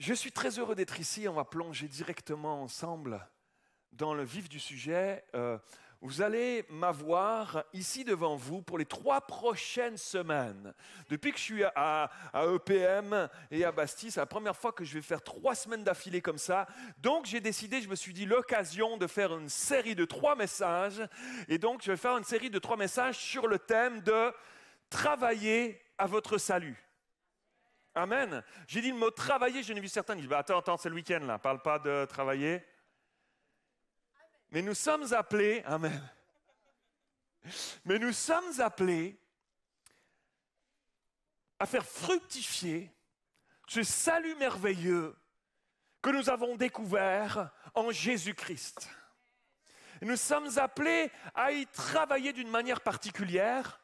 Je suis très heureux d'être ici. On va plonger directement ensemble dans le vif du sujet. Vous allez m'avoir ici devant vous pour les 3 prochaines semaines. Depuis que je suis à EPM et à Bastille, c'est la première fois que je vais faire 3 semaines d'affilée comme ça. Donc j'ai décidé, je me suis dit l'occasion de faire une série de 3 messages. Et donc je vais faire une série de 3 messages sur le thème de travailler à votre salut. Amen. J'ai dit le mot travailler, je n'ai vu certains qui disent attends, c'est le week-end là, parle pas de travailler. Mais nous sommes appelés, amen. Mais nous sommes appelés à faire fructifier ce salut merveilleux que nous avons découvert en Jésus-Christ. Et nous sommes appelés à y travailler d'une manière particulière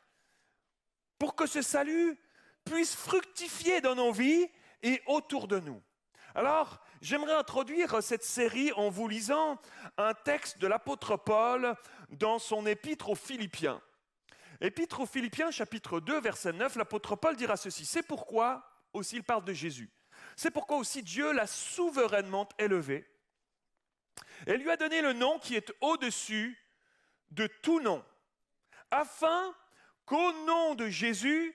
pour que ce salut puisse fructifier dans nos vies et autour de nous. Alors, j'aimerais introduire cette série en vous lisant un texte de l'apôtre Paul dans son épître aux Philippiens. Épître aux Philippiens, chapitre 2, verset 9, l'apôtre Paul dira ceci. C'est pourquoi aussi il parle de Jésus. C'est pourquoi aussi Dieu l'a souverainement élevé et lui a donné le nom qui est au-dessus de tout nom, afin qu'au nom de Jésus,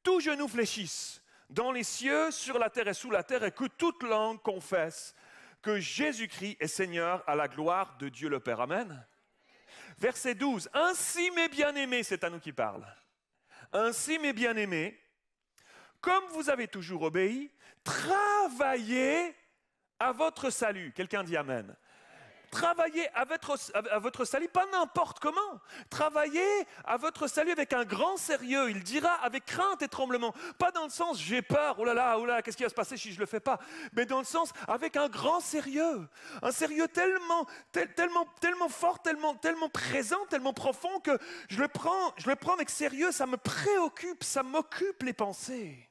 tout genou fléchisse, dans les cieux, sur la terre et sous la terre, et que toute langue confesse que Jésus-Christ est Seigneur à la gloire de Dieu le Père. Amen. Verset 12. Ainsi, mes bien-aimés, c'est à nous qui parle. Ainsi, mes bien-aimés, comme vous avez toujours obéi, travaillez à votre salut. Quelqu'un dit Amen. Travaillez à votre salut, pas n'importe comment. Travaillez à votre salut avec un grand sérieux. Il dira avec crainte et tremblement. Pas dans le sens j'ai peur, oh là là, qu'est-ce qui va se passer si je ne le fais pas. Mais dans le sens avec un grand sérieux. Un sérieux tellement fort, tellement présent, tellement profond que je le prends avec sérieux. Ça me préoccupe, ça m'occupe les pensées.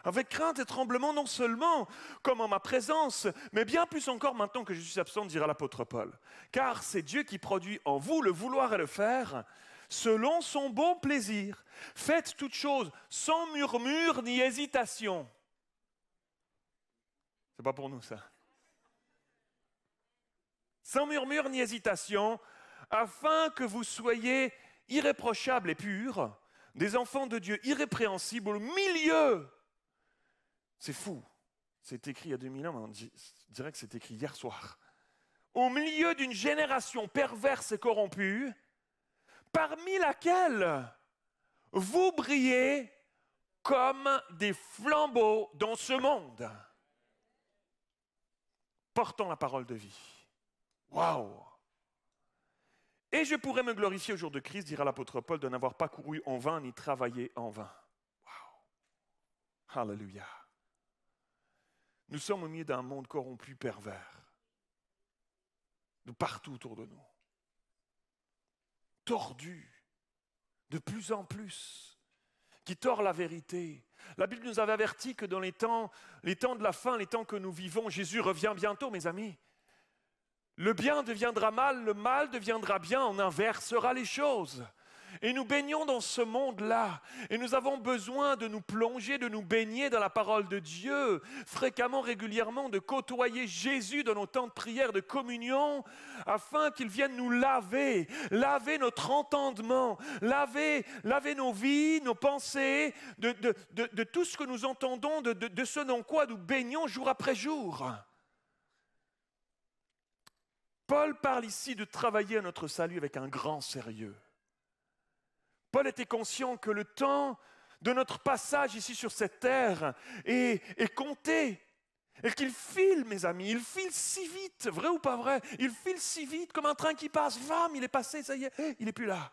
Avec crainte et tremblement, non seulement comme en ma présence, mais bien plus encore maintenant que je suis absent, dira l'apôtre Paul. Car c'est Dieu qui produit en vous le vouloir et le faire, selon son bon plaisir. Faites toutes choses sans murmure ni hésitation. C'est pas pour nous ça. Sans murmure ni hésitation, afin que vous soyez irréprochables et purs, des enfants de Dieu irrépréhensibles au milieu. C'est fou. C'est écrit il y a 2000 ans, mais on dirait que c'est écrit hier soir. Au milieu d'une génération perverse et corrompue, parmi laquelle vous brillez comme des flambeaux dans ce monde, portant la parole de vie. Waouh! Et je pourrais me glorifier au jour de Christ, dira l'apôtre Paul, de n'avoir pas couru en vain ni travaillé en vain. Waouh! Alléluia! Nous sommes au milieu d'un monde corrompu, pervers, de partout autour de nous, tordu, de plus en plus, qui tord la vérité. La Bible nous avait averti que dans les temps de la fin, les temps que nous vivons, Jésus revient bientôt, mes amis. Le bien deviendra mal, le mal deviendra bien, on inversera les choses. Et nous baignons dans ce monde-là. Et nous avons besoin de nous plonger, de nous baigner dans la parole de Dieu, fréquemment, régulièrement, de côtoyer Jésus dans nos temps de prière, de communion, afin qu'il vienne nous laver notre entendement, laver nos vies, nos pensées, de tout ce que nous entendons, de ce dans quoi nous baignons jour après jour. Paul parle ici de travailler à notre salut avec un grand sérieux. Paul était conscient que le temps de notre passage ici sur cette terre est compté. Et qu'il file, mes amis, il file si vite, vrai ou pas vrai? Il file si vite comme un train qui passe, bam, il est passé, ça y est, il n'est plus là.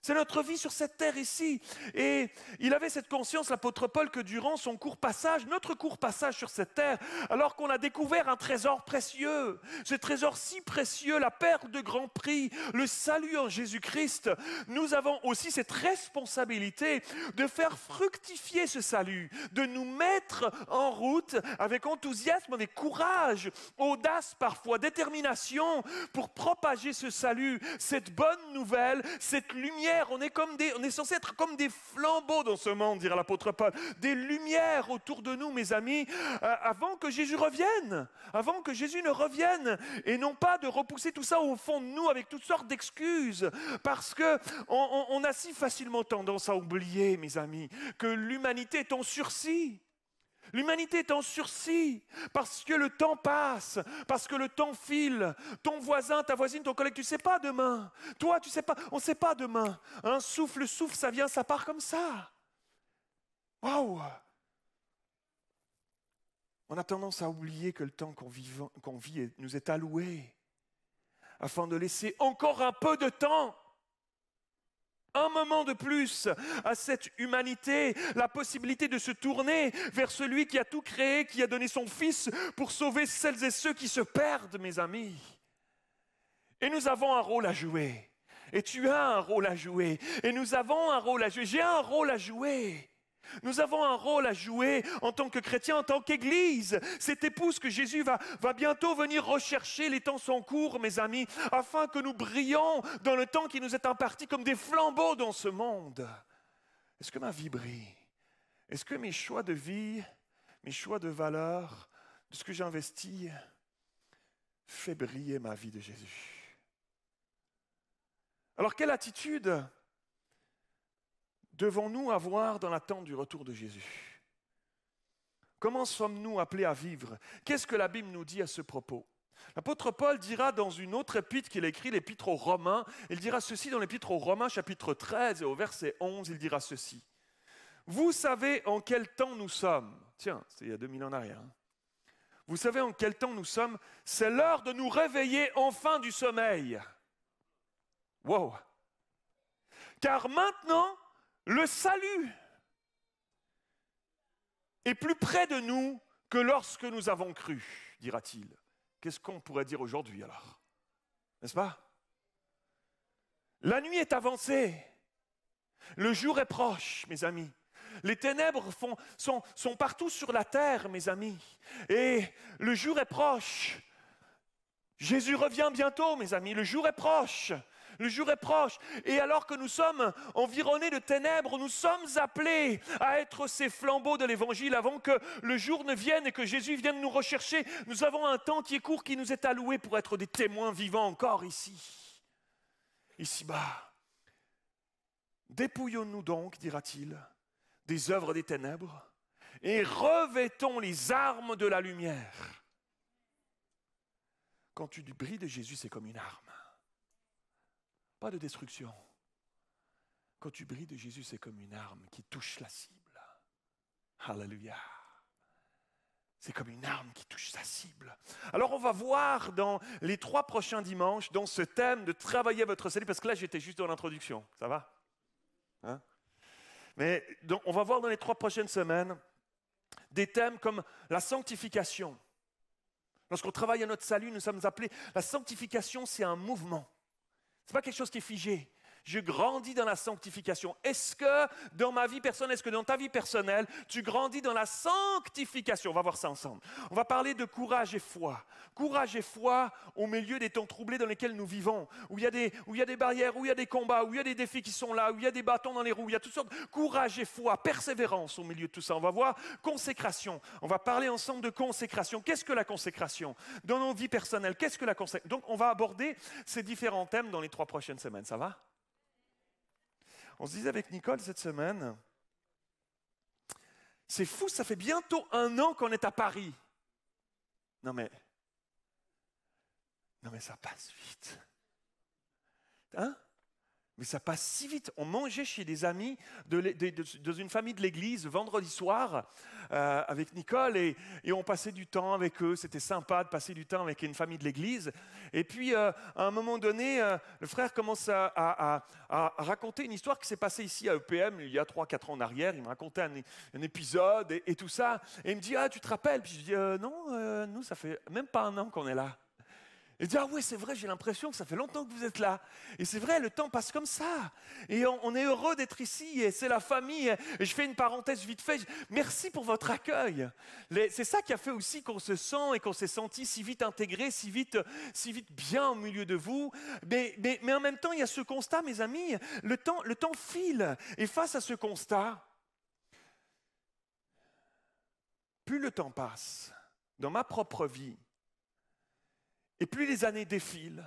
C'est notre vie sur cette terre ici. Et il avait cette conscience, l'apôtre Paul, que durant son court passage, notre court passage sur cette terre, alors qu'on a découvert un trésor précieux, ce trésor si précieux, la perle de grand prix, le salut en Jésus-Christ, nous avons aussi cette responsabilité de faire fructifier ce salut, de nous mettre en route avec enthousiasme, avec courage, audace parfois, détermination pour propager ce salut, cette bonne nouvelle, cette lumière lumières, on est censé être comme des flambeaux dans ce monde, dira l'apôtre Paul. Des lumières autour de nous, mes amis, avant que Jésus revienne. Avant que Jésus ne revienne. Et non pas de repousser tout ça au fond de nous avec toutes sortes d'excuses. Parce qu'on a si facilement tendance à oublier, mes amis, que l'humanité est en sursis. L'humanité est en sursis parce que le temps passe, parce que le temps file. Ton voisin, ta voisine, ton collègue, tu ne sais pas demain. Toi, tu ne sais pas, on ne sait pas demain. Un souffle, ça vient, ça part comme ça. Waouh! On a tendance à oublier que le temps qu'on vit nous est alloué afin de laisser encore un peu de temps, un moment de plus à cette humanité, la possibilité de se tourner vers celui qui a tout créé, qui a donné son Fils pour sauver celles et ceux qui se perdent, mes amis. Et nous avons un rôle à jouer. Et tu as un rôle à jouer. Et nous avons un rôle à jouer. J'ai un rôle à jouer. Nous avons un rôle à jouer en tant que chrétiens, en tant qu'Église. Cette épouse que Jésus va bientôt venir rechercher, les temps sont courts, mes amis, afin que nous brillions dans le temps qui nous est imparti comme des flambeaux dans ce monde. Est-ce que ma vie brille? Est-ce que mes choix de vie, mes choix de valeurs, de ce que j'investis, fait briller ma vie de Jésus? Alors, quelle attitude devons-nous avoir dans l'attente du retour de Jésus? Comment sommes-nous appelés à vivre? Qu'est-ce que la Bible nous dit à ce propos? L'apôtre Paul dira dans une autre épître qu'il a écrit, l'épître aux Romains, il dira ceci dans l'épître aux Romains, chapitre 13, et au verset 11, il dira ceci. Vous savez en quel temps nous sommes. Tiens, c'est il y a 2000 ans en arrière. Vous savez en quel temps nous sommes. C'est l'heure de nous réveiller enfin du sommeil. Wow! Car maintenant, le salut est plus près de nous que lorsque nous avons cru, dira-t-il. Qu'est-ce qu'on pourrait dire aujourd'hui alors? N'est-ce pas? La nuit est avancée. Le jour est proche, mes amis. Les ténèbres sont partout sur la terre, mes amis. Et le jour est proche. Jésus revient bientôt, mes amis. Le jour est proche. Le jour est proche. Et alors que nous sommes environnés de ténèbres, nous sommes appelés à être ces flambeaux de l'Évangile avant que le jour ne vienne et que Jésus vienne nous rechercher. Nous avons un temps qui est court, qui nous est alloué pour être des témoins vivants encore ici-bas. Dépouillons-nous donc, dira-t-il, des œuvres des ténèbres et revêtons les armes de la lumière. Quand tu brilles de Jésus, c'est comme une arme. Pas de destruction. Quand tu brilles de Jésus, c'est comme une arme qui touche la cible. Alléluia. C'est comme une arme qui touche sa cible. Alors on va voir dans les 3 prochains dimanches, dans ce thème de travailler votre salut, parce que là j'étais juste dans l'introduction, ça va? Hein? Mais donc, on va voir dans les 3 prochaines semaines des thèmes comme la sanctification. Lorsqu'on travaille à notre salut, nous sommes appelés, la sanctification c'est un mouvement. Ce n'est pas quelque chose qui est figé. Je grandis dans la sanctification. Est-ce que dans ma vie personnelle, est-ce que dans ta vie personnelle, tu grandis dans la sanctification? On va voir ça ensemble. On va parler de courage et foi. Courage et foi au milieu des temps troublés dans lesquels nous vivons, où il y a des barrières, où il y a des combats, où il y a des défis qui sont là, où il y a des bâtons dans les roues, il y a toutes sortes. Courage et foi, persévérance au milieu de tout ça. On va voir consécration. On va parler ensemble de consécration. Qu'est-ce que la consécration? Dans nos vies personnelles, qu'est-ce que la consécration? Donc, on va aborder ces différents thèmes dans les 3 prochaines semaines. Ça va? On se disait avec Nicole cette semaine, c'est fou, ça fait bientôt 1 an qu'on est à Paris. Non mais ça passe vite. Hein? Mais ça passe si vite. On mangeait chez des amis dans une famille de l'église vendredi soir avec Nicole et on passait du temps avec eux. C'était sympa de passer du temps avec une famille de l'église. Et puis, à un moment donné, le frère commence à raconter une histoire qui s'est passée ici à EPM il y a 3-4 ans en arrière. Il me racontait un épisode et tout ça. Et il me dit, ah, tu te rappelles? Puis je dis, non, nous, ça fait même pas 1 an qu'on est là. Et dire, ah ouais, c'est vrai, j'ai l'impression que ça fait longtemps que vous êtes là. Et c'est vrai, le temps passe comme ça. Et on est heureux d'être ici, et c'est la famille. Et je fais une parenthèse vite fait. Merci pour votre accueil. C'est ça qui a fait aussi qu'on se sent et qu'on s'est senti si vite intégré, si vite bien au milieu de vous. Mais en même temps, il y a ce constat, mes amis, le temps file. Et face à ce constat, plus le temps passe, dans ma propre vie, et plus les années défilent,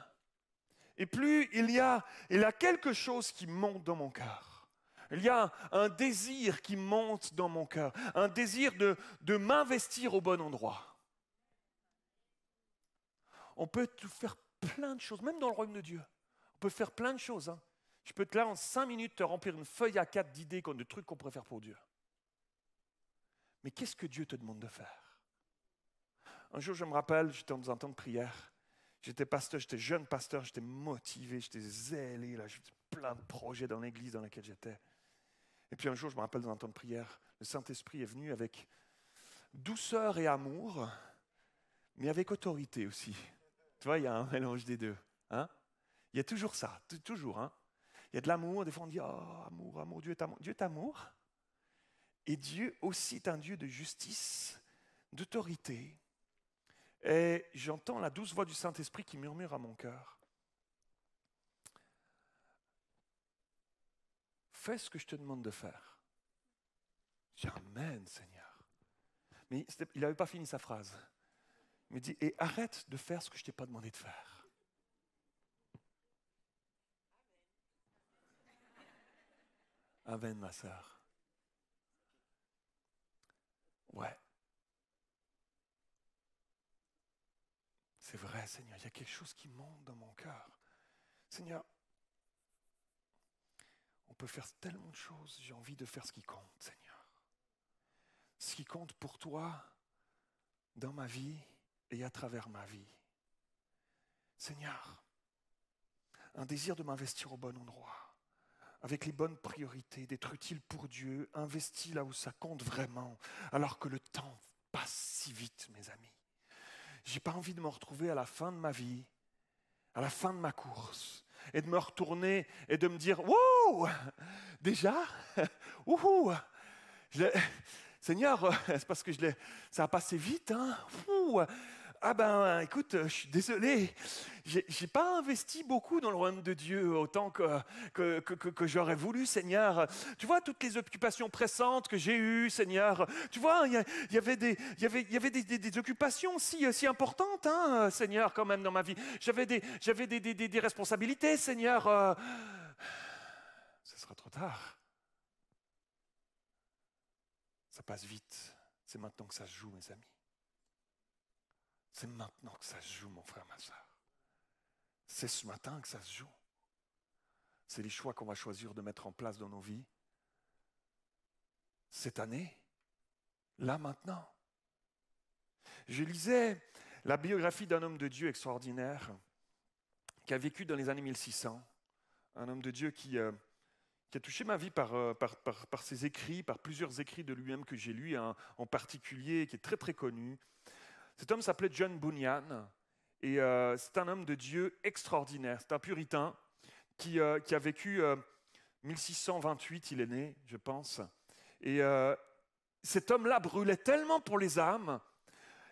et plus il y a quelque chose qui monte dans mon cœur. Il y a un désir qui monte dans mon cœur, un désir de m'investir au bon endroit. On peut faire plein de choses, même dans le royaume de Dieu. On peut faire plein de choses. Hein. Je peux te là en 5 minutes te remplir une feuille A4 d'idées, de trucs qu'on pourrait faire pour Dieu. Mais qu'est-ce que Dieu te demande de faire? Un jour, je me rappelle, j'étais dans un temps de prière. J'étais pasteur, j'étais jeune pasteur, j'étais motivé, j'étais zélé, là, j'avais plein de projets dans l'église dans laquelle j'étais. Et puis un jour, je me rappelle dans un temps de prière, le Saint-Esprit est venu avec douceur et amour, mais avec autorité aussi. Tu vois, il y a un mélange des deux. Hein? Il y a toujours ça, toujours. Hein? Il y a de l'amour, des fois on dit, oh, amour, amour, Dieu est amour. Dieu est amour. Et Dieu aussi est un Dieu de justice, d'autorité. Et j'entends la douce voix du Saint-Esprit qui murmure à mon cœur. Fais ce que je te demande de faire. J'ai dit, Amen, Seigneur. Mais il n'avait pas fini sa phrase. Il me dit, et arrête de faire ce que je ne t'ai pas demandé de faire. Amen, ma sœur. Ouais. C'est vrai, Seigneur, il y a quelque chose qui monte dans mon cœur. Seigneur, on peut faire tellement de choses, j'ai envie de faire ce qui compte, Seigneur. Ce qui compte pour toi, dans ma vie et à travers ma vie. Seigneur, un désir de m'investir au bon endroit, avec les bonnes priorités, d'être utile pour Dieu, investi là où ça compte vraiment, alors que le temps passe si vite, mes amis. Je n'ai pas envie de me retrouver à la fin de ma vie, à la fin de ma course, et de me retourner et de me dire, wow, déjà, wouhou, Seigneur, c'est parce que ça a passé vite, hein, ah ben, écoute, je suis désolé, j'ai pas investi beaucoup dans le royaume de Dieu autant que j'aurais voulu, Seigneur. Tu vois, toutes les occupations pressantes que j'ai eues, Seigneur, tu vois, il y avait des occupations si importantes, hein, Seigneur, quand même, dans ma vie. J'avais des responsabilités, Seigneur. Ce sera trop tard. Ça passe vite. C'est maintenant que ça se joue, mes amis. C'est maintenant que ça se joue, mon frère, ma soeur. C'est ce matin que ça se joue. C'est les choix qu'on va choisir de mettre en place dans nos vies. Cette année, là, maintenant. Je lisais la biographie d'un homme de Dieu extraordinaire qui a vécu dans les années 1600. Un homme de Dieu qui a touché ma vie par ses écrits, par plusieurs écrits de lui-même que j'ai lus, en particulier, qui est très très connu. Cet homme s'appelait John Bunyan, et c'est un homme de Dieu extraordinaire. C'est un puritain qui a vécu 1628, il est né, je pense. Et cet homme-là brûlait tellement pour les âmes,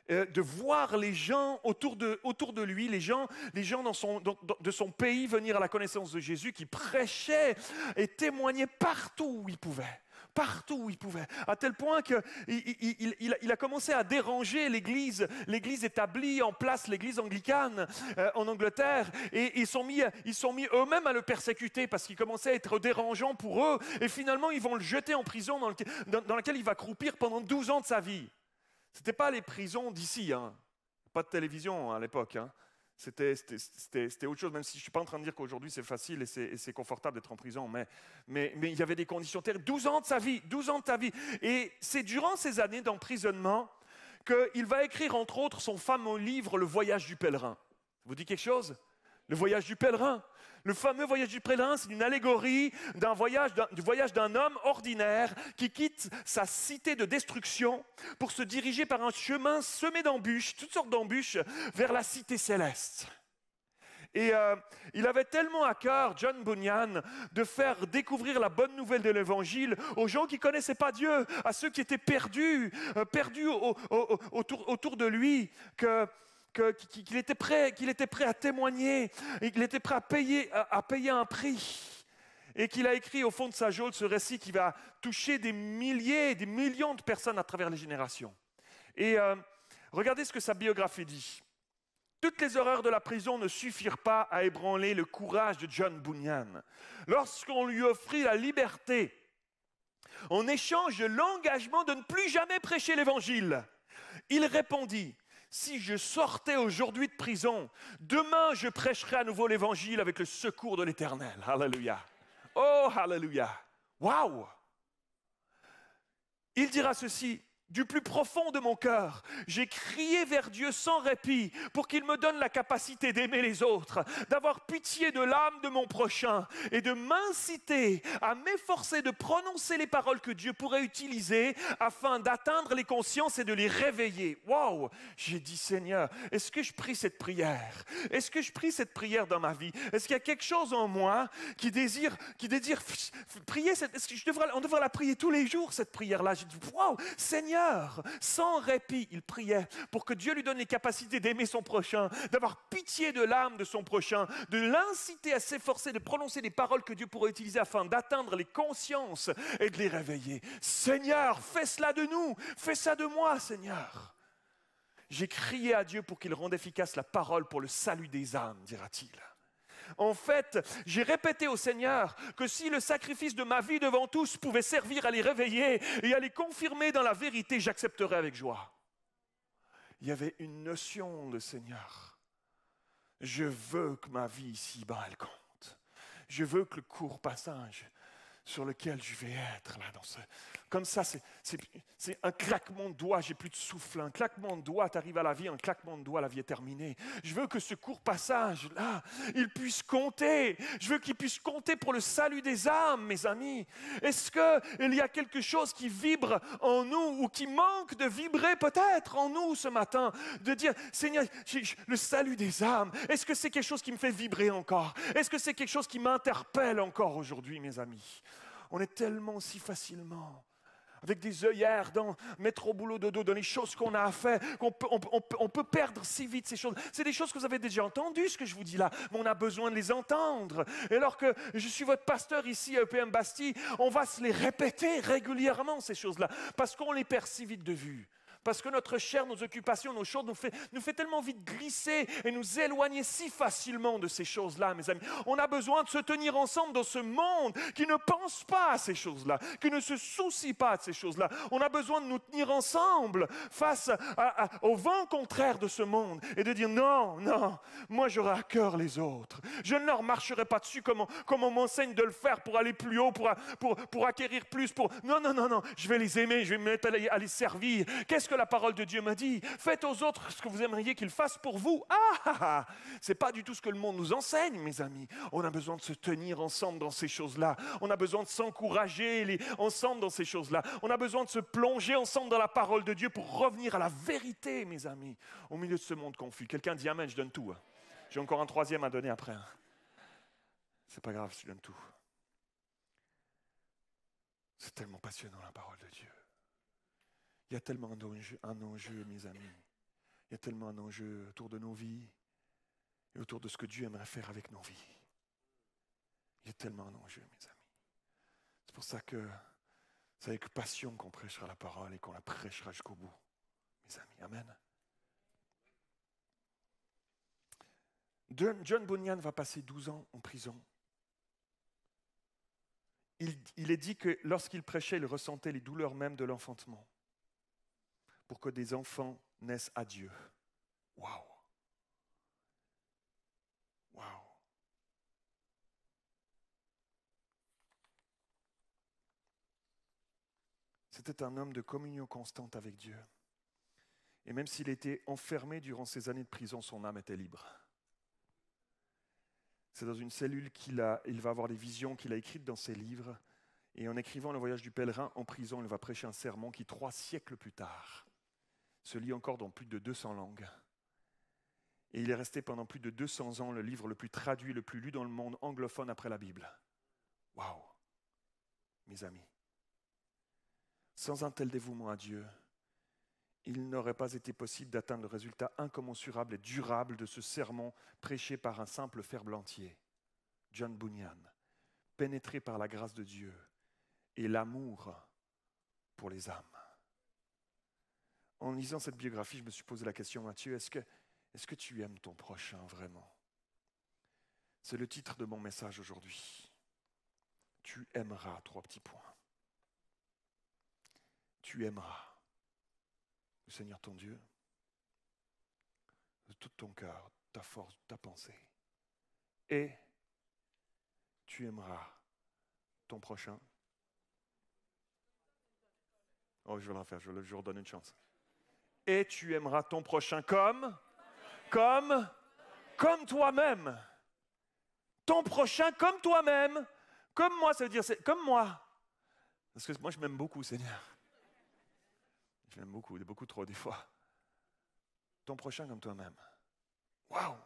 de voir les gens autour de lui, les gens de son pays venir à la connaissance de Jésus, qui prêchaient et témoignaient partout où ils pouvaient. Partout où il pouvait, à tel point qu'il a commencé à déranger l'église établie en place, l'église anglicane en Angleterre, et ils sont mis eux-mêmes à le persécuter parce qu'il commençait à être dérangeant pour eux, et finalement ils vont le jeter en prison dans laquelle il va croupir pendant 12 ans de sa vie. Ce n'était pas les prisons d'ici, hein. Pas de télévision à l'époque, hein. C'était autre chose, même si je ne suis pas en train de dire qu'aujourd'hui c'est facile et c'est confortable d'être en prison, mais il y avait des conditions terribles. 12 ans de sa vie, 12 ans de ta vie. Et c'est durant ces années d'emprisonnement qu'il va écrire entre autres son fameux livre « Le voyage du pèlerin ». Ça vous dit quelque chose? Le voyage du pèlerin. Le fameux voyage du pèlerin, c'est une allégorie du voyage d'un homme ordinaire qui quitte sa cité de destruction pour se diriger par un chemin semé d'embûches, toutes sortes d'embûches, vers la cité céleste. Et il avait tellement à cœur, John Bunyan, de faire découvrir la bonne nouvelle de l'Évangile aux gens qui ne connaissaient pas Dieu, à ceux qui étaient perdus autour de lui, qu'il était prêt à témoigner, et qu'il était prêt à payer un prix. Et qu'il a écrit au fond de sa geôle ce récit qui va toucher des milliers, des millions de personnes à travers les générations. Et regardez ce que sa biographie dit. Toutes les horreurs de la prison ne suffirent pas à ébranler le courage de John Bunyan. Lorsqu'on lui offrit la liberté, en échange de l'engagement de ne plus jamais prêcher l'Évangile, il répondit: si je sortais aujourd'hui de prison, demain je prêcherai à nouveau l'Évangile avec le secours de l'Éternel. Alléluia. Oh, alléluia. Waouh. Il dira ceci: du plus profond de mon cœur, j'ai crié vers Dieu sans répit pour qu'il me donne la capacité d'aimer les autres, d'avoir pitié de l'âme de mon prochain et de m'inciter à m'efforcer de prononcer les paroles que Dieu pourrait utiliser afin d'atteindre les consciences et de les réveiller. Waouh! J'ai dit: Seigneur, est-ce que je prie cette prière? Est-ce que je prie cette prière dans ma vie? Est-ce qu'il y a quelque chose en moi qui désire prier on devrait la prier tous les jours, cette prière-là. J'ai dit: waouh, Seigneur, sans répit, il priait pour que Dieu lui donne les capacités d'aimer son prochain, d'avoir pitié de l'âme de son prochain, de l'inciter à s'efforcer de prononcer les paroles que Dieu pourrait utiliser afin d'atteindre les consciences et de les réveiller. Seigneur, fais cela de nous, fais ça de moi, Seigneur. J'ai crié à Dieu pour qu'il rende efficace la parole pour le salut des âmes, dira-t-il. En fait, j'ai répété au Seigneur que si le sacrifice de ma vie devant tous pouvait servir à les réveiller et à les confirmer dans la vérité, j'accepterais avec joie. Il y avait une notion de Seigneur. Je veux que ma vie ici-bas, elle compte. Je veux que le court passage sur lequel je vais être là, comme ça, c'est un claquement de doigts, j'ai plus de souffle, un claquement de doigts, tu arrives à la vie, un claquement de doigts, la vie est terminée. Je veux que ce court passage là, il puisse compter. Je veux qu'il puisse compter pour le salut des âmes, mes amis. Est-ce qu'il y a quelque chose qui vibre en nous ou qui manque de vibrer peut-être en nous ce matin, de dire: Seigneur, le salut des âmes, est-ce que c'est quelque chose qui me fait vibrer encore? Est-ce que c'est quelque chose qui m'interpelle encore aujourd'hui, mes amis? On est tellement si facilement avec des œillères dans métro boulot dodo, dans les choses qu'on a à faire, qu'on peut perdre si vite ces choses. C'est des choses que vous avez déjà entendues, ce que je vous dis là, mais on a besoin de les entendre. Et alors que je suis votre pasteur ici à EPM Bastille, on va se les répéter régulièrement, ces choses-là, parce qu'on les perd si vite de vue. Parce que notre chair, nos occupations, nos choses nous fait tellement vite glisser et nous éloigner si facilement de ces choses-là, mes amis. On a besoin de se tenir ensemble dans ce monde qui ne pense pas à ces choses-là, qui ne se soucie pas de ces choses-là. On a besoin de nous tenir ensemble face au vent contraire de ce monde et de dire: non, non, moi j'aurai à cœur les autres. Je ne leur marcherai pas dessus comme on m'enseigne de le faire pour aller plus haut, pour acquérir plus. Non, non, non, non, je vais les aimer, je vais me mettre à les servir. Qu'est-ce que la parole de Dieu me dit? Faites aux autres ce que vous aimeriez qu'ils fassent pour vous. C'est pas du tout ce que le monde nous enseigne, mes amis. On a besoin de se tenir ensemble dans ces choses-là. On a besoin de s'encourager ensemble dans ces choses-là. On a besoin de se plonger ensemble dans la parole de Dieu pour revenir à la vérité, mes amis, au milieu de ce monde confus. Quelqu'un dit amen, je donne tout. J'ai encore un troisième à donner après. C'est pas grave si je donne tout. C'est tellement passionnant, la parole de Dieu. Il y a tellement un enjeu, mes amis. Il y a tellement un enjeu autour de nos vies et autour de ce que Dieu aimerait faire avec nos vies. Il y a tellement un enjeu, mes amis. C'est pour ça que c'est avec passion qu'on prêchera la parole et qu'on la prêchera jusqu'au bout, mes amis. Amen. John Bunyan va passer 12 ans en prison. Il est dit que lorsqu'il prêchait, il ressentait les douleurs même de l'enfantement pour que des enfants naissent à Dieu. Waouh! Waouh! C'était un homme de communion constante avec Dieu. Et même s'il était enfermé durant ces années de prison, son âme était libre. C'est dans une cellule il va avoir des visions qu'il a écrites dans ses livres. Et en écrivant Le voyage du pèlerin en prison, il va prêcher un sermon qui, 3 siècles plus tard, se lit encore dans plus de 200 langues. Et il est resté pendant plus de 200 ans le livre le plus traduit, le plus lu dans le monde anglophone après la Bible. Waouh, mes amis. Sans un tel dévouement à Dieu, il n'aurait pas été possible d'atteindre le résultat incommensurable et durable de ce sermon prêché par un simple ferblantier, John Bunyan, pénétré par la grâce de Dieu et l'amour pour les âmes. En lisant cette biographie, je me suis posé la question, Mathieu, est-ce que tu aimes ton prochain vraiment? C'est le titre de mon message aujourd'hui. Tu aimeras, 3 petits points. Tu aimeras le Seigneur ton Dieu de tout ton cœur, ta force, ta pensée. Et tu aimeras ton prochain. Oh, je vais la faire, je leur donne une chance. Et tu aimeras ton prochain comme toi-même. Ton prochain comme toi-même. Comme moi, ça veut dire, c'est comme moi. Parce que moi, je m'aime beaucoup, Seigneur. Je m'aime beaucoup trop des fois. Ton prochain comme toi-même. Waouh!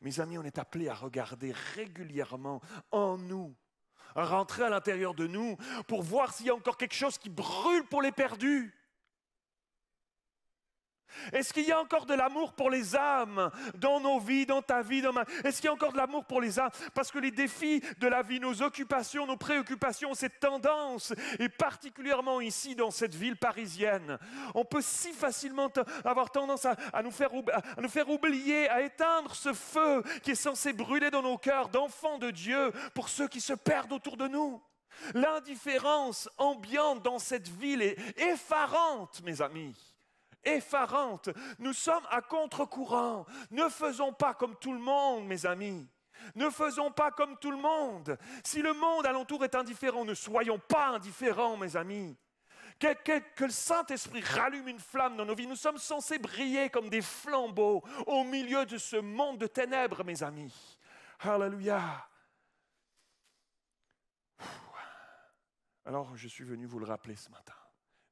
Mes amis, on est appelés à regarder régulièrement en nous, à rentrer à l'intérieur de nous pour voir s'il y a encore quelque chose qui brûle pour les perdus. Est-ce qu'il y a encore de l'amour pour les âmes dans nos vies, dans ta vie, dans ma vie? Est-ce qu'il y a encore de l'amour pour les âmes? Parce que les défis de la vie, nos occupations, nos préoccupations, cette tendance, et particulièrement ici dans cette ville parisienne, on peut si facilement avoir tendance à nous faire oublier, à éteindre ce feu qui est censé brûler dans nos cœurs d'enfants de Dieu pour ceux qui se perdent autour de nous. L'indifférence ambiante dans cette ville est effarante, mes amis. Effarante. Nous sommes à contre-courant. Ne faisons pas comme tout le monde, mes amis. Ne faisons pas comme tout le monde. Si le monde alentour est indifférent, ne soyons pas indifférents, mes amis. Que le Saint-Esprit rallume une flamme dans nos vies. Nous sommes censés briller comme des flambeaux au milieu de ce monde de ténèbres, mes amis. Alléluia. Alors, je suis venu vous le rappeler ce matin.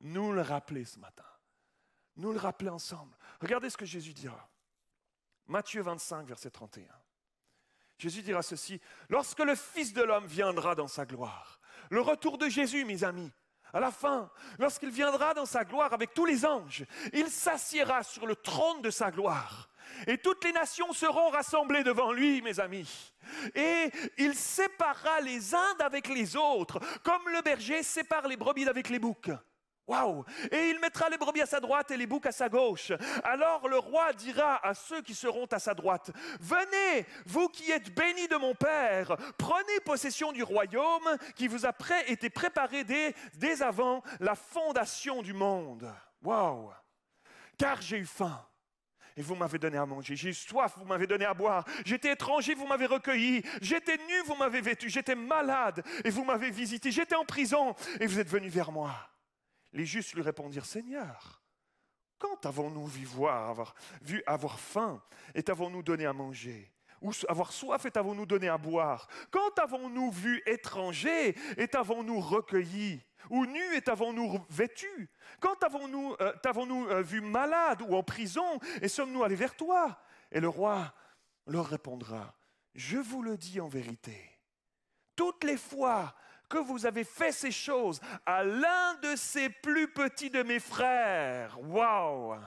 Nous le rappeler ce matin. Nous le rappeler ensemble. Regardez ce que Jésus dira. Matthieu 25, verset 31. Jésus dira ceci: lorsque le Fils de l'homme viendra dans sa gloire, le retour de Jésus, mes amis, à la fin, lorsqu'il viendra dans sa gloire avec tous les anges, il s'assiera sur le trône de sa gloire. Et toutes les nations seront rassemblées devant lui, mes amis. Et il séparera les uns d'avec les autres, comme le berger sépare les brebis d'avec les boucs. Waouh! Et il mettra les brebis à sa droite et les boucs à sa gauche. Alors le roi dira à ceux qui seront à sa droite: venez, vous qui êtes bénis de mon Père, prenez possession du royaume qui vous a été préparé dès avant la fondation du monde. Waouh! Car j'ai eu faim et vous m'avez donné à manger. J'ai eu soif, vous m'avez donné à boire. J'étais étranger, vous m'avez recueilli. J'étais nu, vous m'avez vêtu. J'étais malade et vous m'avez visité. J'étais en prison et vous êtes venus vers moi. Les justes lui répondirent: Seigneur, quand avons-nous vu avoir faim et t'avons-nous donné à manger? Ou avoir soif et t'avons-nous donné à boire? Quand avons-nous vu étranger et t'avons-nous recueilli? Ou nu et t'avons-nous vêtu? Quand t'avons-nous vu malade ou en prison et sommes-nous allés vers toi? Et le roi leur répondra: je vous le dis en vérité, toutes les fois que vous avez fait ces choses à l'un de ces plus petits de mes frères. Waouh!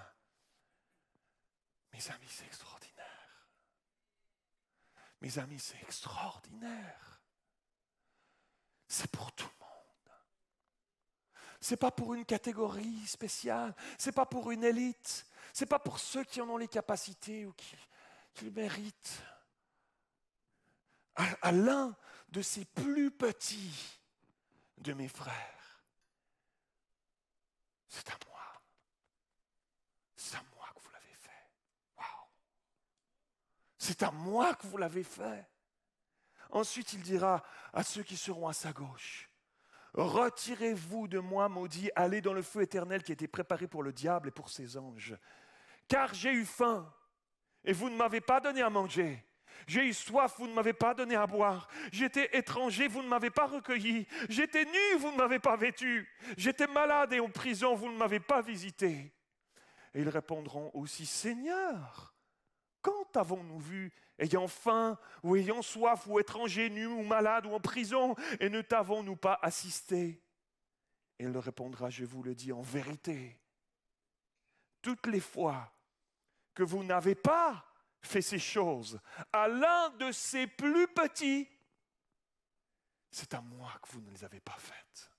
Mes amis, c'est extraordinaire. Mes amis, c'est extraordinaire. C'est pour tout le monde. C'est pas pour une catégorie spéciale. C'est pas pour une élite. C'est pas pour ceux qui en ont les capacités ou qui le méritent. À l'un de ces plus petits de mes frères. C'est à moi. C'est à moi que vous l'avez fait. Waouh! C'est à moi que vous l'avez fait. Ensuite, il dira à ceux qui seront à sa gauche: retirez-vous de moi, maudits, allez dans le feu éternel qui a été préparé pour le diable et pour ses anges. Car j'ai eu faim et vous ne m'avez pas donné à manger. J'ai eu soif, vous ne m'avez pas donné à boire. J'étais étranger, vous ne m'avez pas recueilli. J'étais nu, vous ne m'avez pas vêtu. J'étais malade et en prison, vous ne m'avez pas visité. Et ils répondront aussi: Seigneur, Quand avons-nous vu, ayant faim, ou ayant soif, ou étranger, nu, ou malade, ou en prison, et ne t'avons-nous pas assisté? Et il leur répondra, je vous le dis en vérité, toutes les fois que vous n'avez pas fait ces choses à l'un de ces plus petits, c'est à moi que vous ne les avez pas faites.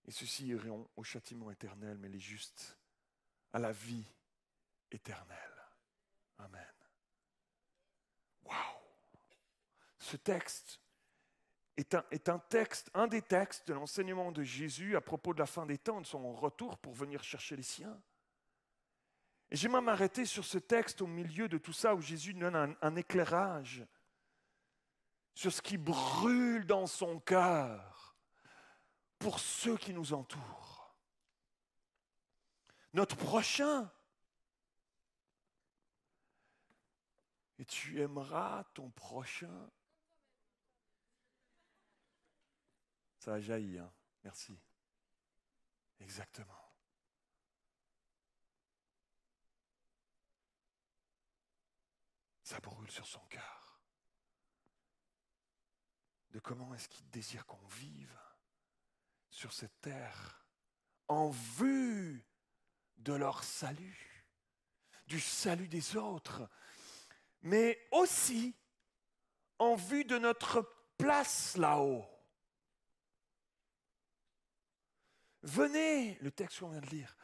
Et ceux-ci iront au châtiment éternel, mais les justes à la vie éternelle. Amen. Waouh! Ce texte est un des textes de l'enseignement de Jésus à propos de la fin des temps, de son retour pour venir chercher les siens. Et j'aimerais m'arrêter sur ce texte au milieu de tout ça où Jésus donne un éclairage sur ce qui brûle dans son cœur pour ceux qui nous entourent. Notre prochain. Et tu aimeras ton prochain. Ça a jailli, hein? Merci. Exactement. Ça brûle sur son cœur. De comment est-ce qu'il désire qu'on vive sur cette terre en vue de leur salut, du salut des autres, mais aussi en vue de notre place là-haut. Venez, le texte qu'on vient de lire,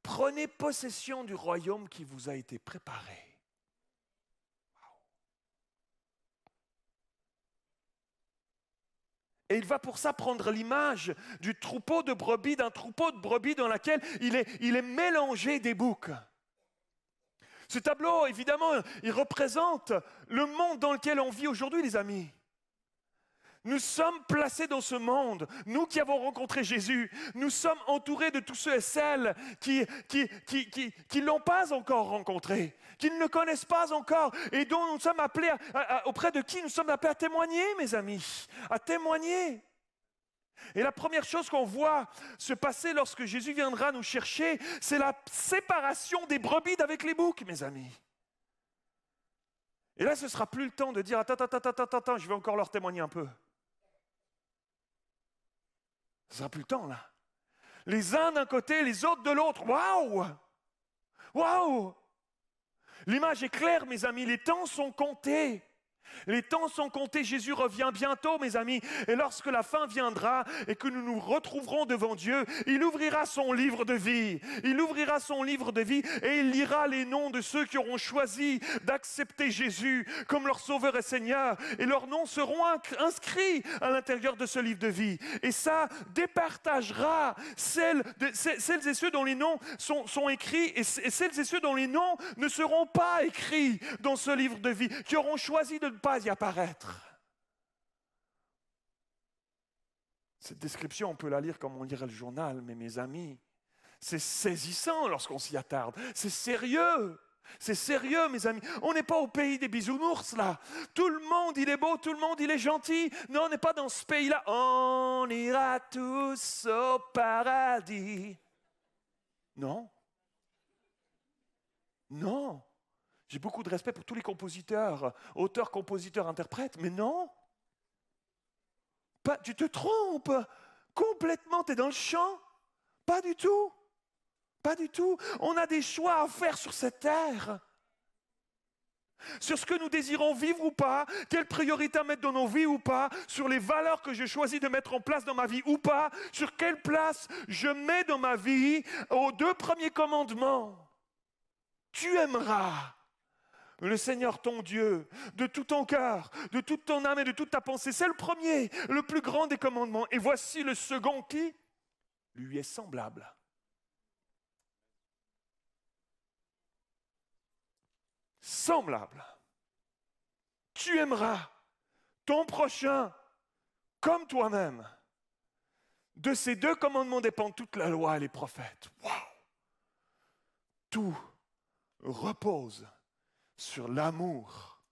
prenez possession du royaume qui vous a été préparé. Et il va pour ça prendre l'image du troupeau de brebis, d'un troupeau de brebis dans lequel il est mélangé des boucs. Ce tableau, évidemment, il représente le monde dans lequel on vit aujourd'hui, les amis. Nous sommes placés dans ce monde, nous qui avons rencontré Jésus, nous sommes entourés de tous ceux et celles qui ne l'ont pas encore rencontré, qui ne le connaissent pas encore et dont nous sommes appelés, auprès de qui nous sommes appelés à témoigner, mes amis, à témoigner. Et la première chose qu'on voit se passer lorsque Jésus viendra nous chercher, c'est la séparation des brebis d'avec les boucs, mes amis. Et là, ce ne sera plus le temps de dire « Attends, je vais encore leur témoigner un peu ». Ce ne sera plus le temps, là. Les uns d'un côté, les autres de l'autre. Waouh! Waouh! L'image est claire, mes amis. Les temps sont comptés. Les temps sont comptés, Jésus revient bientôt, mes amis. Et lorsque la fin viendra et que nous nous retrouverons devant Dieu, il ouvrira son livre de vie. Il ouvrira son livre de vie et il lira les noms de ceux qui auront choisi d'accepter Jésus comme leur Sauveur et Seigneur. Et leurs noms seront inscrits à l'intérieur de ce livre de vie. Et ça départagera celles et ceux dont les noms sont écrits et celles et ceux dont les noms ne seront pas écrits dans ce livre de vie, qui auront choisi de ne pas y apparaître. Cette description, on peut la lire comme on lirait le journal, mais mes amis, c'est saisissant lorsqu'on s'y attarde. C'est sérieux. C'est sérieux, mes amis. On n'est pas au pays des bisounours, là. Tout le monde, il est beau, tout le monde, il est gentil. Non, on n'est pas dans ce pays-là. On ira tous au paradis. Non. Non. J'ai beaucoup de respect pour tous les compositeurs, auteurs, compositeurs, interprètes, mais non. Pas, tu te trompes. Complètement, tu es dans le champ. Pas du tout. Pas du tout. On a des choix à faire sur cette terre. Sur ce que nous désirons vivre ou pas, quelle priorité à mettre dans nos vies ou pas, sur les valeurs que je choisis de mettre en place dans ma vie ou pas, sur quelle place je mets dans ma vie aux 2 premiers commandements. Tu aimeras le Seigneur ton Dieu, de tout ton cœur, de toute ton âme et de toute ta pensée. C'est le premier, le plus grand des commandements. Et voici le second qui lui est semblable. Semblable. Tu aimeras ton prochain comme toi-même. De ces 2 commandements dépend toute la loi et les prophètes. Wow. Tout repose sur l'amour.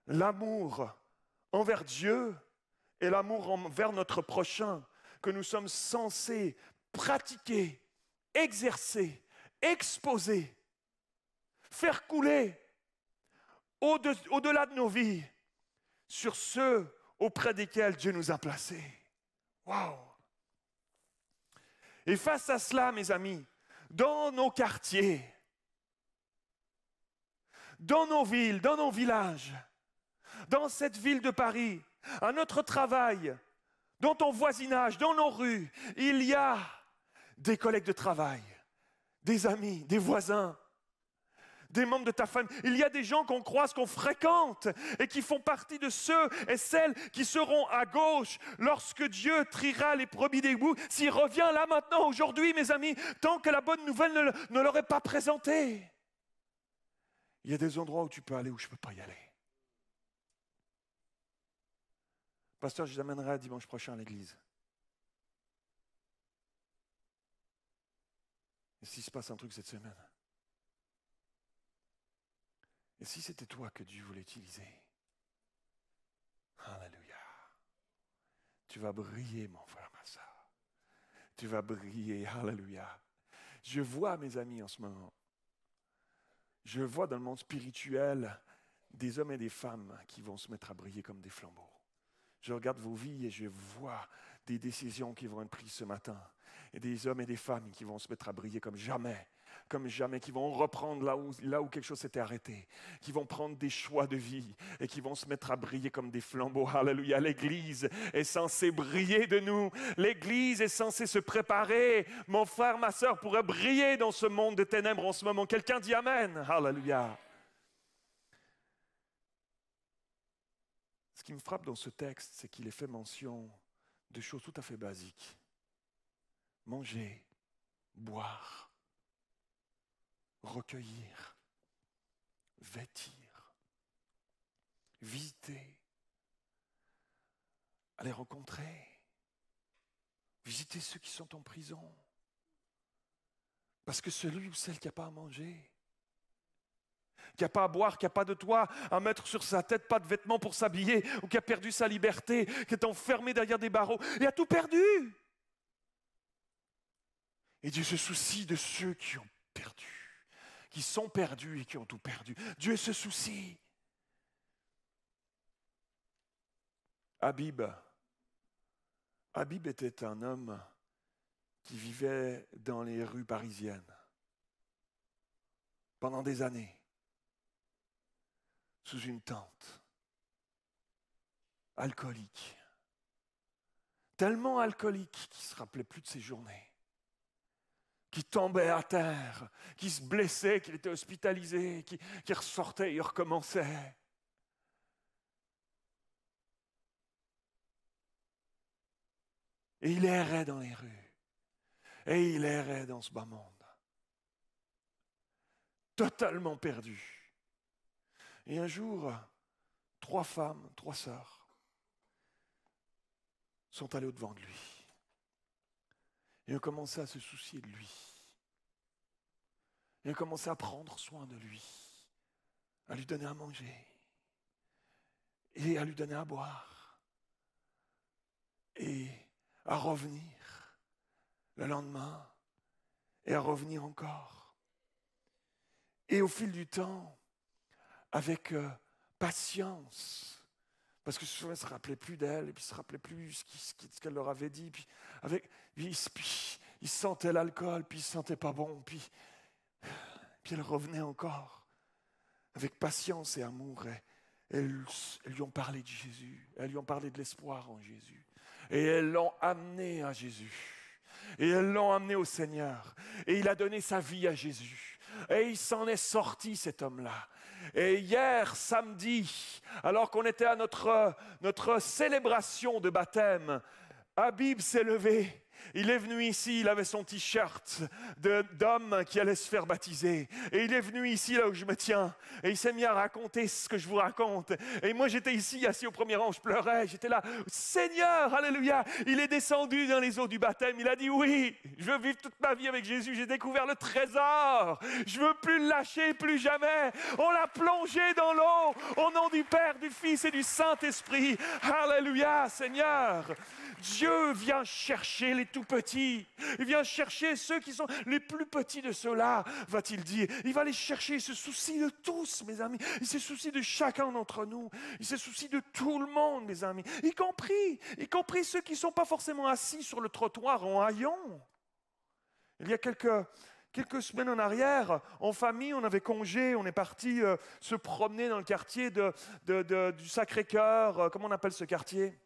L'amour envers Dieu et l'amour envers notre prochain que nous sommes censés pratiquer, exercer, exposer faire couler au-delà de nos vies sur ceux auprès desquels Dieu nous a placés. Waouh! Et face à cela, mes amis, dans nos quartiers, dans nos villes, dans nos villages, dans cette ville de Paris, à notre travail, dans ton voisinage, dans nos rues, il y a des collègues de travail, des amis, des voisins, des membres de ta famille. Il y a des gens qu'on croise, qu'on fréquente et qui font partie de ceux et celles qui seront à gauche lorsque Dieu triera les brebis des boucs. S'il revient là maintenant, aujourd'hui, mes amis, tant que la bonne nouvelle ne leur est pas présentée. Il y a des endroits où tu peux aller, où je ne peux pas y aller. Pasteur, je les amènerai dimanche prochain à l'église. Et s'il se passe un truc cette semaine? Et si c'était toi que Dieu voulait utiliser? Alléluia. Tu vas briller, mon frère, ma soeur. Tu vas briller, alléluia. Je vois, mes amis, en ce moment, je vois dans le monde spirituel des hommes et des femmes qui vont se mettre à briller comme des flambeaux. Je regarde vos vies et je vois des décisions qui vont être prises ce matin. Et des hommes et des femmes qui vont se mettre à briller comme jamais, qui vont reprendre là où quelque chose s'était arrêté, qui vont prendre des choix de vie et qui vont se mettre à briller comme des flambeaux. Alléluia, l'Église est censée briller de nous. L'Église est censée se préparer, mon frère, ma sœur, pour briller dans ce monde de ténèbres en ce moment. Quelqu'un dit Amen. Alléluia. Ce qui me frappe dans ce texte, c'est qu'il est fait mention de choses tout à fait basiques. Manger, boire, recueillir, vêtir, visiter, aller rencontrer, visiter ceux qui sont en prison. Parce que celui ou celle qui n'a pas à manger, qui n'a pas à boire, qui n'a pas de toit à mettre sur sa tête, pas de vêtements pour s'habiller, ou qui a perdu sa liberté, qui est enfermé derrière des barreaux, il a tout perdu. Et Dieu se soucie de ceux qui ont perdu, qui sont perdus et qui ont tout perdu. Dieu se soucie. Habib était un homme qui vivait dans les rues parisiennes pendant des années, sous une tente, alcoolique, tellement alcoolique qu'il ne se rappelait plus de ses journées, qui tombait à terre, qui se blessait, qui était hospitalisé, qui ressortait et recommençait. Et il errait dans les rues, et il errait dans ce bas monde, totalement perdu. Et un jour, 3 femmes, 3 sœurs, sont allées au-devant de lui. Et ont commencé à se soucier de lui. Et ont commencé à prendre soin de lui, à lui donner à manger, et à lui donner à boire, et à revenir le lendemain, et à revenir encore. Et au fil du temps, avec patience, parce que souvent, ils ne se rappelaient plus d'elle, et puis ils ne se rappelaient plus ce qu'elle leur avait dit, puis ils sentaient l'alcool, puis ils ne se sentaient pas bon, puis elle revenait encore, avec patience et amour, et elles lui ont parlé de Jésus, elles lui ont parlé de l'espoir en Jésus, et elles l'ont amené à Jésus, et elles l'ont amené au Seigneur, et il a donné sa vie à Jésus, et il s'en est sorti, cet homme-là. Et hier, samedi, alors qu'on était à notre célébration de baptême, Habib s'est levé. Il est venu ici, il avait son t-shirt d'homme qui allait se faire baptiser. Et il est venu ici, là où je me tiens. Et il s'est mis à raconter ce que je vous raconte. Et moi, j'étais ici, assis au premier rang, je pleurais. J'étais là, Seigneur, alléluia. Il est descendu dans les eaux du baptême. Il a dit, oui, je veux vivre toute ma vie avec Jésus. J'ai découvert le trésor. Je ne veux plus le lâcher, plus jamais. On l'a plongé dans l'eau. Au nom du Père, du Fils et du Saint-Esprit. Alléluia, Seigneur. Dieu vient chercher les tout petits. Il vient chercher ceux qui sont les plus petits de ceux-là, va-t-il dire. Il va les chercher, il se soucie de tous, mes amis. Il se soucie de chacun d'entre nous. Il se soucie de tout le monde, mes amis. Y compris ceux qui ne sont pas forcément assis sur le trottoir en haillons. Il y a quelques semaines en arrière, en famille, on avait congé, on est parti se promener dans le quartier du Sacré-Cœur. Comment on appelle ce quartier?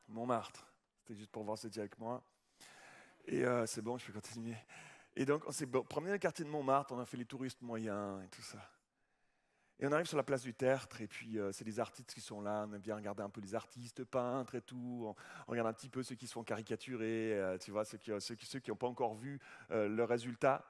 Montmartre. C'était juste pour voir si tu es avec moi. Et c'est bon, je peux continuer. Et donc, on s'est promené dans le quartier de Montmartre, on a fait les touristes moyens et tout ça. Et on arrive sur la place du Tertre, et puis c'est des artistes qui sont là, on aime bien regarder un peu les artistes, peintres et tout, on regarde un petit peu ceux qui se font caricaturer, tu vois, ceux qui n'ont pas encore vu le résultat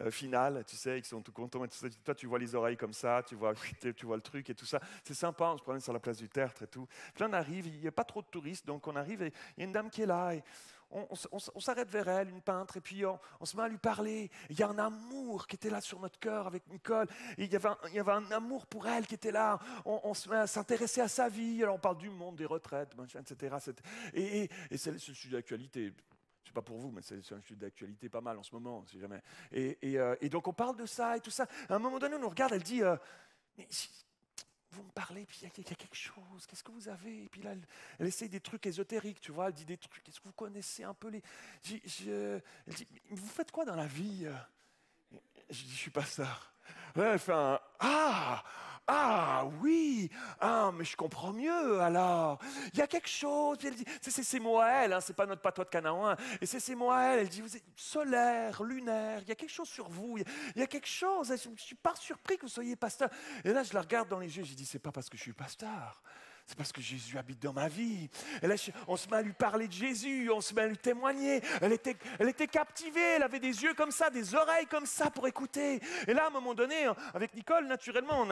final, tu sais, qui sont tout contents. Et tout ça. Toi, tu vois les oreilles comme ça, tu vois le truc et tout ça. C'est sympa, on se promène sur la place du Tertre et tout. Puis là, on arrive, il n'y a pas trop de touristes, donc on arrive et il y a une dame qui est là, et on s'arrête vers elle, une peintre, et puis on se met à lui parler. Il y a un amour qui était là sur notre cœur avec Nicole. Et il y avait un amour pour elle qui était là. On se met à s'intéresser à sa vie. Alors on parle du monde, des retraites, machin, etc. Et c'est le sujet d'actualité. C'est pas pour vous, mais c'est un sujet d'actualité pas mal en ce moment, si jamais. Et donc on parle de ça et tout ça. À un moment donné, on nous regarde, elle dit mais vous me parlez, puis il y a quelque chose, qu'est-ce que vous avez? Et puis là, elle essaye des trucs ésotériques, tu vois, elle dit des trucs, est-ce que vous connaissez un peu les... Elle dit, vous faites quoi dans la vie? Je dis, je suis pasteur. Là, elle fait un, ah oui, mais je comprends mieux alors. Il y a quelque chose, puis elle dit, c'est Moël, hein, c'est pas notre patois de Canaan, et c'est Moël, elle dit, vous êtes solaire, lunaire, il y a quelque chose sur vous, il y a quelque chose, je ne suis pas surpris que vous soyez pasteur. Et là, je la regarde dans les yeux, je dis, c'est pas parce que je suis pasteur. C'est parce que Jésus habite dans ma vie. Et là, on se met à lui parler de Jésus, on se met à lui témoigner. Elle était captivée, elle avait des yeux comme ça, des oreilles comme ça pour écouter. Et là, à un moment donné, avec Nicole, naturellement,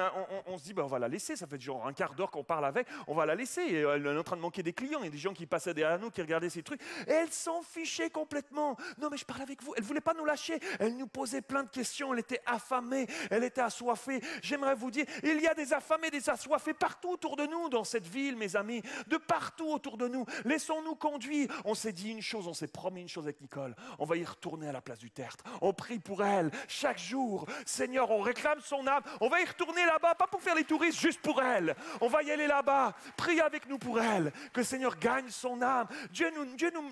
on se dit, on va la laisser. Ça fait genre un quart d'heure qu'on parle avec, on va la laisser. Et elle est en train de manquer des clients. Il y a des gens qui passaient derrière nous, qui regardaient ces trucs. Et elle s'en fichait complètement. Non, mais je parle avec vous. Elle ne voulait pas nous lâcher. Elle nous posait plein de questions. Elle était affamée, elle était assoiffée. J'aimerais vous dire, il y a des affamés, des assoiffés partout autour de nous dans cette ville, mes amis, de partout autour de nous. Laissons-nous conduire. On s'est dit une chose, on s'est promis une chose avec Nicole. On va y retourner à la place du Tertre. On prie pour elle chaque jour. Seigneur, on réclame son âme. On va y retourner là-bas, pas pour faire les touristes, juste pour elle. On va y aller là-bas. Prie avec nous pour elle. Que le Seigneur gagne son âme. Dieu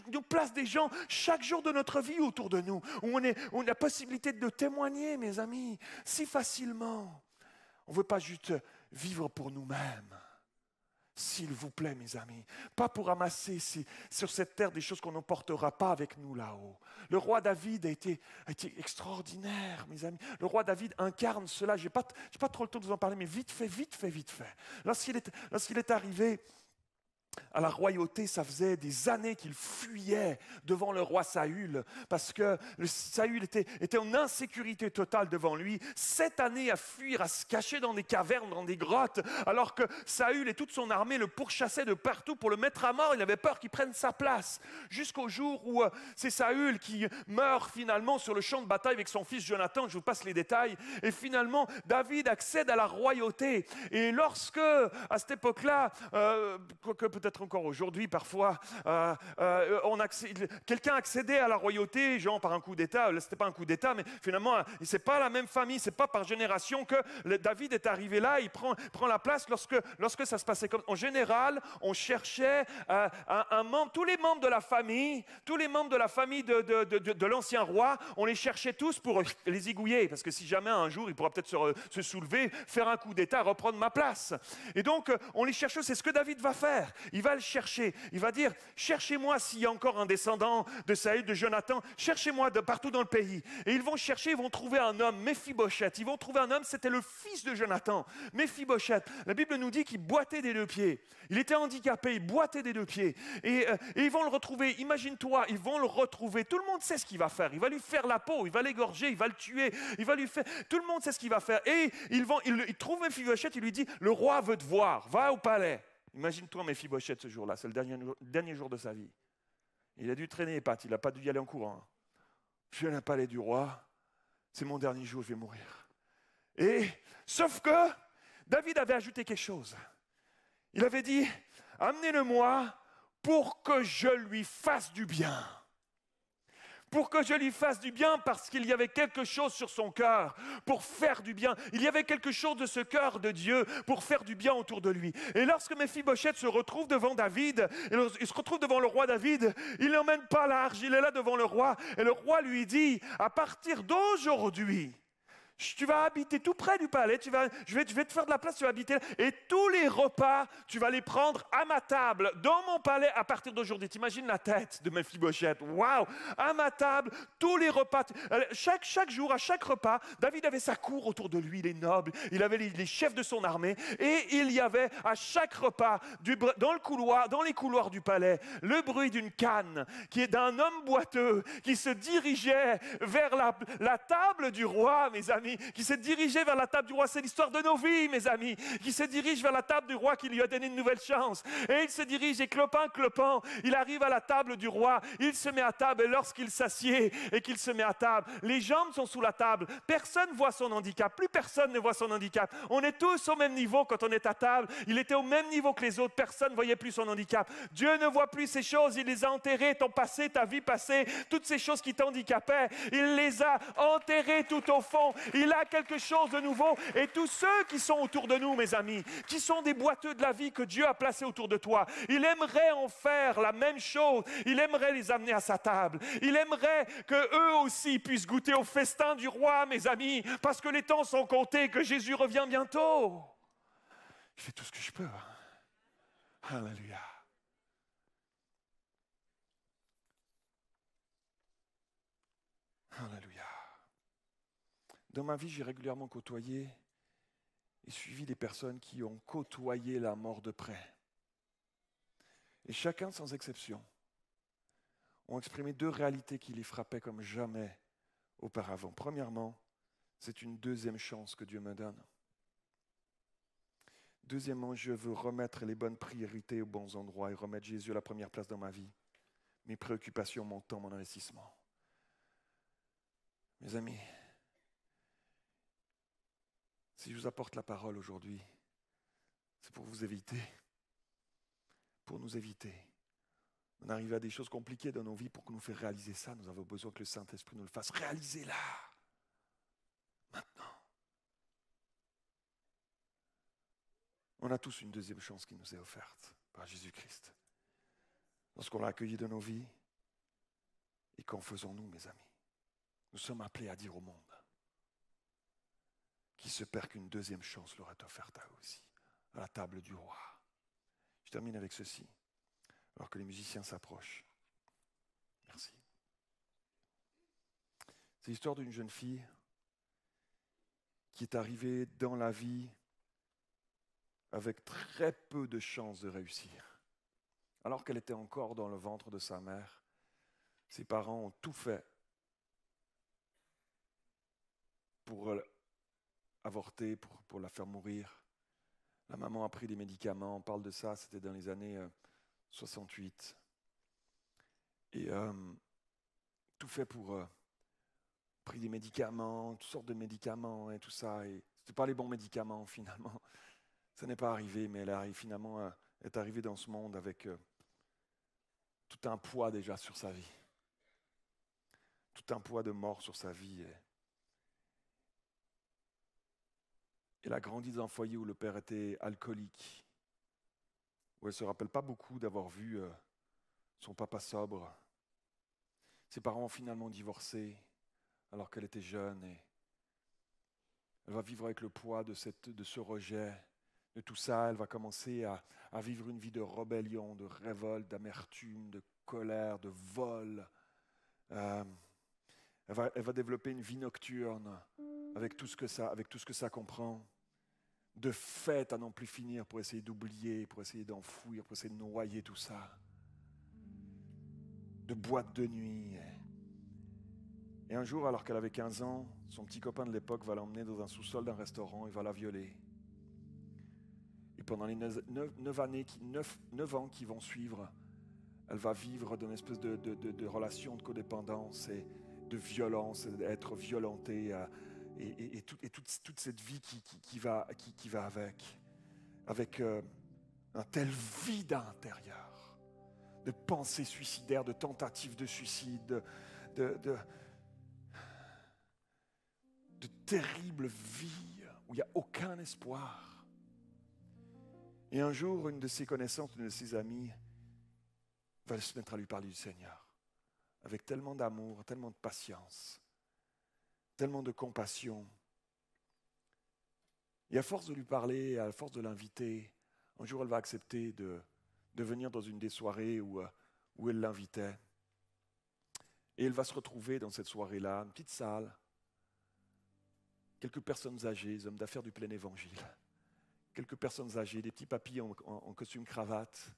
nous place des gens chaque jour de notre vie autour de nous, où on a la possibilité de témoigner, mes amis, si facilement. On ne veut pas juste vivre pour nous-mêmes. S'il vous plaît, mes amis, pas pour amasser sur cette terre des choses qu'on n'emportera pas avec nous là-haut. Le roi David a été extraordinaire, mes amis. Le roi David incarne cela. Je n'ai pas trop le temps de vous en parler, mais vite fait. Lorsqu'il est arrivé à la royauté, ça faisait des années qu'il fuyait devant le roi Saül, parce que Saül était en insécurité totale devant lui. 7 années à fuir, à se cacher dans des cavernes, dans des grottes, alors que Saül et toute son armée le pourchassaient de partout pour le mettre à mort. Il avait peur qu'il prenne sa place, jusqu'au jour où c'est Saül qui meurt finalement sur le champ de bataille avec son fils Jonathan. Je vous passe les détails. Et finalement, David accède à la royauté. Et lorsque, à cette époque-là, quoique peut-être encore aujourd'hui, parfois, quelqu'un accédait à la royauté, genre par un coup d'État. Là, c'était pas un coup d'État, mais finalement, c'est pas la même famille, c'est pas par génération que David est arrivé là. Il prend la place lorsque ça se passait comme. En général, on cherchait un membre, tous les membres de la famille de l'ancien roi, on les cherchait tous pour les zigouiller, parce que si jamais un jour il pourra peut-être se soulever, faire un coup d'État, reprendre ma place. Et donc, on les cherche. C'est ce que David va faire. Il va le chercher. Il va dire, cherchez-moi s'il y a encore un descendant de Saül, de Jonathan. Cherchez-moi de partout dans le pays. Et ils vont chercher, ils vont trouver un homme, Méphibosheth. Ils vont trouver un homme, c'était le fils de Jonathan, Méphibosheth. La Bible nous dit qu'il boitait des 2 pieds. Il était handicapé, il boitait des 2 pieds. Et ils vont le retrouver. Imagine-toi, ils vont le retrouver. Tout le monde sait ce qu'il va faire. Il va lui faire la peau, il va l'égorger, il va le tuer. Il va lui faire... Tout le monde sait ce qu'il va faire. Et il trouve Méphibosheth, il lui dit, le roi veut te voir, va au palais. Imagine-toi Méphibosheth ce jour-là, c'est le dernier jour de sa vie. Il a dû traîner les pattes, il n'a pas dû y aller en courant. Je suis à un palais du roi, c'est mon dernier jour, je vais mourir. Sauf que David avait ajouté quelque chose. Il avait dit, amenez-le-moi pour que je lui fasse du bien. pour que je lui fasse du bien, parce qu'il y avait quelque chose sur son cœur pour faire du bien. Il y avait quelque chose de ce cœur de Dieu pour faire du bien autour de lui. Et lorsque Méphibosheth se retrouve devant David, il se retrouve devant le roi David, il n'emmène pas large, il est là devant le roi, et le roi lui dit, à partir d'aujourd'hui, tu vas habiter tout près du palais, je vais te faire de la place, tu vas habiter là, et tous les repas, tu vas les prendre à ma table, dans mon palais, à partir d'aujourd'hui. T'imagines la tête de Méphibosheth, waouh, à ma table, tous les repas, chaque jour, à chaque repas, David avait sa cour autour de lui, les nobles, il avait les chefs de son armée, et il y avait à chaque repas, dans les couloirs du palais, le bruit d'une canne, qui est d'un homme boiteux, qui se dirigeait vers la table du roi, mes amis, qui s'est dirigé vers la table du roi. C'est l'histoire de nos vies, mes amis, qui se dirige vers la table du roi qui lui a donné une nouvelle chance. Et il se dirige et clopin, il arrive à la table du roi, il se met à table et lorsqu'il s'assied et qu'il se met à table, les jambes sont sous la table, personne ne voit son handicap, plus personne ne voit son handicap. On est tous au même niveau quand on est à table, il était au même niveau que les autres, personne ne voyait plus son handicap. Dieu ne voit plus ces choses, il les a enterrées, ton passé, ta vie passée, toutes ces choses qui t'handicapaient, il les a enterrées tout au fond. Il a quelque chose de nouveau. Et tous ceux qui sont autour de nous, mes amis, qui sont des boiteux de la vie que Dieu a placés autour de toi, il aimerait en faire la même chose. Il aimerait les amener à sa table. Il aimerait qu'eux aussi puissent goûter au festin du roi, mes amis, parce que les temps sont comptés, que Jésus revient bientôt. Je fais tout ce que je peux. Alléluia. Alléluia. Dans ma vie, j'ai régulièrement côtoyé et suivi des personnes qui ont côtoyé la mort de près. Et chacun, sans exception, ont exprimé deux réalités qui les frappaient comme jamais auparavant. Premièrement, c'est une deuxième chance que Dieu me donne. Deuxièmement, je veux remettre les bonnes priorités aux bons endroits et remettre Jésus à la première place dans ma vie. Mes préoccupations, mon temps, mon investissement. Mes amis, si je vous apporte la parole aujourd'hui, c'est pour vous éviter, pour nous éviter. On arrive à des choses compliquées dans nos vies pour nous faire réaliser ça. Nous avons besoin que le Saint-Esprit nous le fasse réaliser là, maintenant. On a tous une deuxième chance qui nous est offerte par Jésus-Christ. Lorsqu'on l'a accueilli dans nos vies, et qu'en faisons-nous, mes amis? Nous sommes appelés à dire au monde qui se perd qu'une deuxième chance leur est offerte à eux aussi, à la table du roi. Je termine avec ceci, alors que les musiciens s'approchent. Merci. C'est l'histoire d'une jeune fille qui est arrivée dans la vie avec très peu de chances de réussir. Alors qu'elle était encore dans le ventre de sa mère, ses parents ont tout fait pour avorter, pour la faire mourir. La maman a pris des médicaments, on parle de ça, c'était dans les années 68. Et tout fait pour pris des médicaments, toutes sortes de médicaments et tout ça. Et ce n'étaient pas les bons médicaments finalement. Ça n'est pas arrivé, mais elle est arrivée dans ce monde avec tout un poids déjà sur sa vie. Tout un poids de mort sur sa vie. Elle a grandi dans un foyer où le père était alcoolique, où elle ne se rappelle pas beaucoup d'avoir vu son papa sobre. Ses parents ont finalement divorcé alors qu'elle était jeune et elle va vivre avec le poids de ce rejet, de tout ça. Elle va commencer à vivre une vie de rébellion, de révolte, d'amertume, de colère, de vol. Elle va développer une vie nocturne avec tout ce que ça comprend, de fêtes à n'en plus finir pour essayer d'oublier, pour essayer d'enfouir, pour essayer de noyer tout ça, de boîtes de nuit. Et un jour, alors qu'elle avait 15 ans, son petit copain de l'époque va l'emmener dans un sous-sol d'un restaurant et va la violer. Et pendant les 9 ans qui vont suivre, elle va vivre dans une espèce de relation de codépendance et de violence, d'être violentée, et toute cette vie qui va avec un tel vide à l'intérieur, de pensées suicidaires, de tentatives de suicide, de terribles vies où il n'y a aucun espoir. Et un jour, une de ses connaissances, une de ses amies, va se mettre à lui parler du Seigneur, avec tellement d'amour, tellement de patience, tellement de compassion. Et à force de lui parler, à force de l'inviter, un jour elle va accepter de venir dans une des soirées où elle l'invitait. Et elle va se retrouver dans cette soirée-là, une petite salle, quelques personnes âgées, des hommes d'affaires du plein évangile, quelques personnes âgées, des petits papis en costume cravate,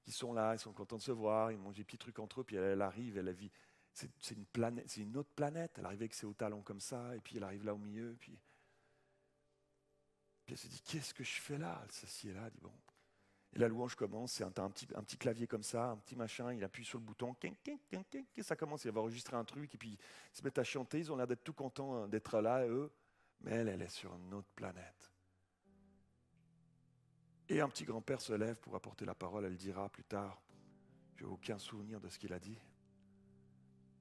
qui sont là, ils sont contents de se voir, ils mangent des petits trucs entre eux, puis elle arrive, elle vit. C'est une planète, c'est une autre planète. Elle arrive avec ses hauts talons comme ça, et puis elle arrive là au milieu, puis elle se dit, qu'est-ce que je fais là? Elle s'assied là, elle dit bon. Et la louange commence, c'est un petit clavier comme ça, un petit machin, il appuie sur le bouton, et ça commence, il va enregistrer un truc, et puis ils se mettent à chanter, ils ont l'air d'être tout contents d'être là, eux, mais elle est sur une autre planète. Et un petit grand-père se lève pour apporter la parole, elle dira plus tard, je n'ai aucun souvenir de ce qu'il a dit,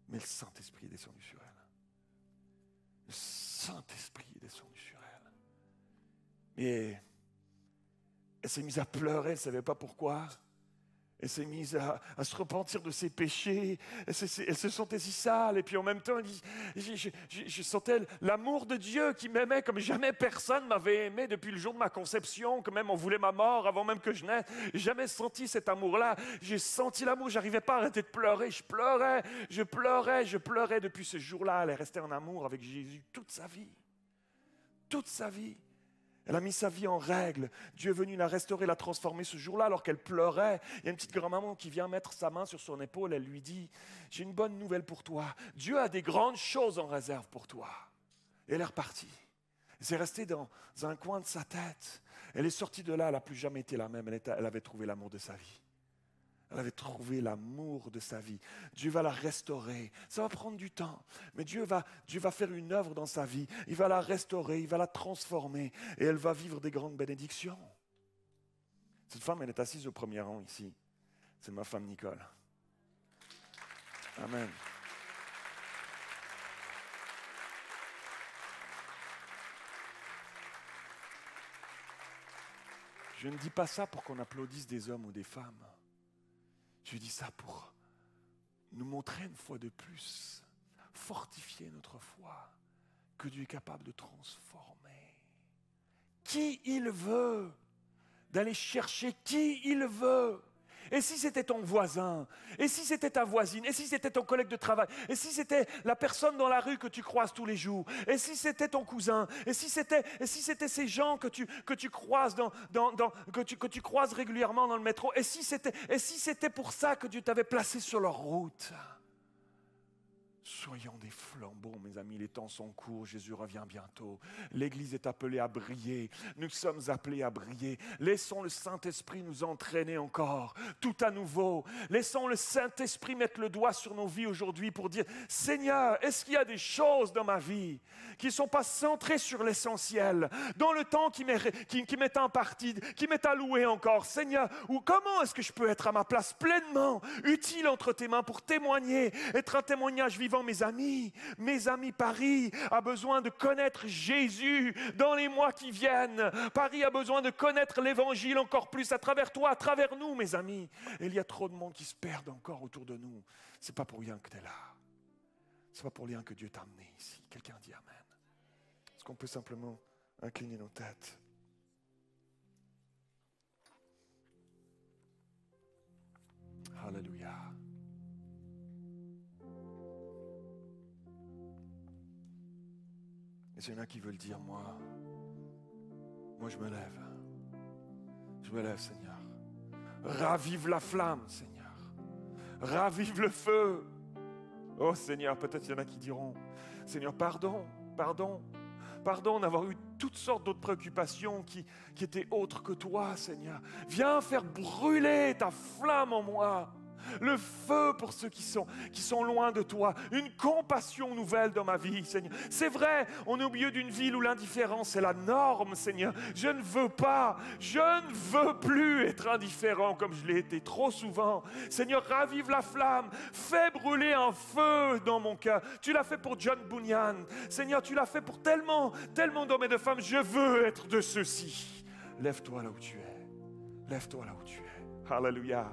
mais le Saint-Esprit est descendu sur elle. Le Saint-Esprit est descendu sur elle. Et elle s'est mise à pleurer, elle ne savait pas pourquoi. Elle s'est mise à se repentir de ses péchés. Elle se sentait si sale. Et puis en même temps, je sentais l'amour de Dieu qui m'aimait comme jamais personne m'avait aimé depuis le jour de ma conception, que même on voulait ma mort avant même que je naisse. J'ai jamais senti cet amour-là. J'ai senti l'amour, je n'arrivais pas à arrêter de pleurer. Je pleurais depuis ce jour-là. Elle est restée en amour avec Jésus toute sa vie. Toute sa vie. Elle a mis sa vie en règle. Dieu est venu la restaurer, la transformer ce jour-là alors qu'elle pleurait. Il y a une petite grand-maman qui vient mettre sa main sur son épaule. Elle lui dit, j'ai une bonne nouvelle pour toi. Dieu a des grandes choses en réserve pour toi. Et elle est repartie. C'est resté dans un coin de sa tête. Elle est sortie de là, elle n'a plus jamais été la même. Elle avait trouvé l'amour de sa vie. Elle avait trouvé l'amour de sa vie. Dieu va la restaurer. Ça va prendre du temps. Mais Dieu va faire une œuvre dans sa vie. Il va la restaurer, il va la transformer. Et elle va vivre des grandes bénédictions. Cette femme, elle est assise au premier rang ici. C'est ma femme Nicole. Amen. Je ne dis pas ça pour qu'on applaudisse des hommes ou des femmes. Je dis ça pour nous montrer une fois de plus, fortifier notre foi, que Dieu est capable de transformer. Qui il veut, d'aller chercher qui il veut. Et si c'était ton voisin, et si c'était ta voisine, et si c'était ton collègue de travail, et si c'était la personne dans la rue que tu croises tous les jours, et si c'était ton cousin, et si c'était ces gens que tu croises que tu croises régulièrement dans le métro, et si c'était pour ça que Dieu t'avait placé sur leur route. Soyons des flambeaux, mes amis, les temps sont courts, Jésus revient bientôt. L'Église est appelée à briller, nous sommes appelés à briller. Laissons le Saint-Esprit nous entraîner encore, tout à nouveau. Laissons le Saint-Esprit mettre le doigt sur nos vies aujourd'hui pour dire, Seigneur, est-ce qu'il y a des choses dans ma vie qui ne sont pas centrées sur l'essentiel, dans le temps qui m'est imparti, qui m'est alloué encore, Seigneur, ou comment est-ce que je peux être à ma place pleinement, utile entre tes mains pour témoigner, être un témoignage vivant. Mes amis, Paris a besoin de connaître Jésus dans les mois qui viennent. Paris a besoin de connaître l'Évangile encore plus à travers toi, à travers nous, mes amis. Et il y a trop de monde qui se perd encore autour de nous. C'est pas pour rien que tu es là. C'est pas pour rien que Dieu t'a amené ici. Quelqu'un dit Amen. Est-ce qu'on peut simplement incliner nos têtes? Alléluia. Et s'il y en a qui veulent dire, moi je me lève. Je me lève, Seigneur. Ravive la flamme, Seigneur. Ravive le feu. Oh Seigneur, peut-être il y en a qui diront, Seigneur, pardon d'avoir eu toutes sortes d'autres préoccupations qui étaient autres que toi, Seigneur. Viens faire brûler ta flamme en moi. Le feu pour ceux qui sont loin de toi. Une compassion nouvelle dans ma vie, Seigneur. C'est vrai, on est au milieu d'une ville où l'indifférence est la norme, Seigneur. Je ne veux plus être indifférent comme je l'ai été trop souvent. Seigneur, ravive la flamme. Fais brûler un feu dans mon cœur. Tu l'as fait pour John Bunyan. Seigneur, tu l'as fait pour tellement d'hommes et de femmes. Je veux être de ceux-ci. Lève-toi là où tu es. Lève-toi là où tu es. Alléluia.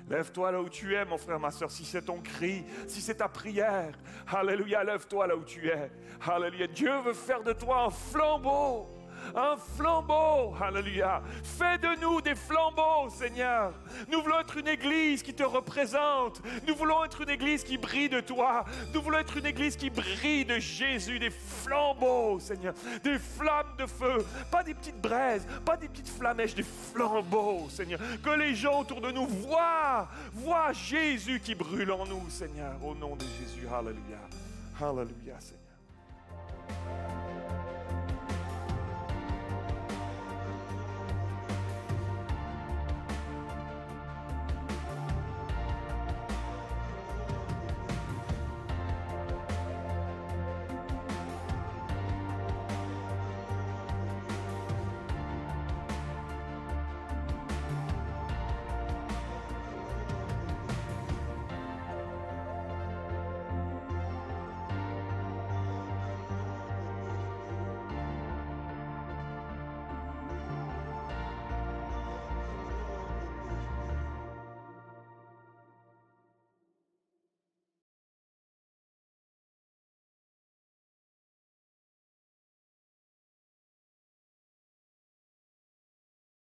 Lève-toi là où tu es, mon frère, ma soeur, si c'est ton cri, si c'est ta prière. Alléluia, lève-toi là où tu es. Alléluia, Dieu veut faire de toi un flambeau. Un flambeau, alléluia. Fais de nous des flambeaux, Seigneur. Nous voulons être une église qui te représente. Nous voulons être une église qui brille de toi. Nous voulons être une église qui brille de Jésus. Des flambeaux, Seigneur. Des flammes de feu. Pas des petites braises, pas des petites flamèches, des flambeaux, Seigneur. Que les gens autour de nous voient Jésus qui brûle en nous, Seigneur. Au nom de Jésus, alléluia. Alléluia, Seigneur.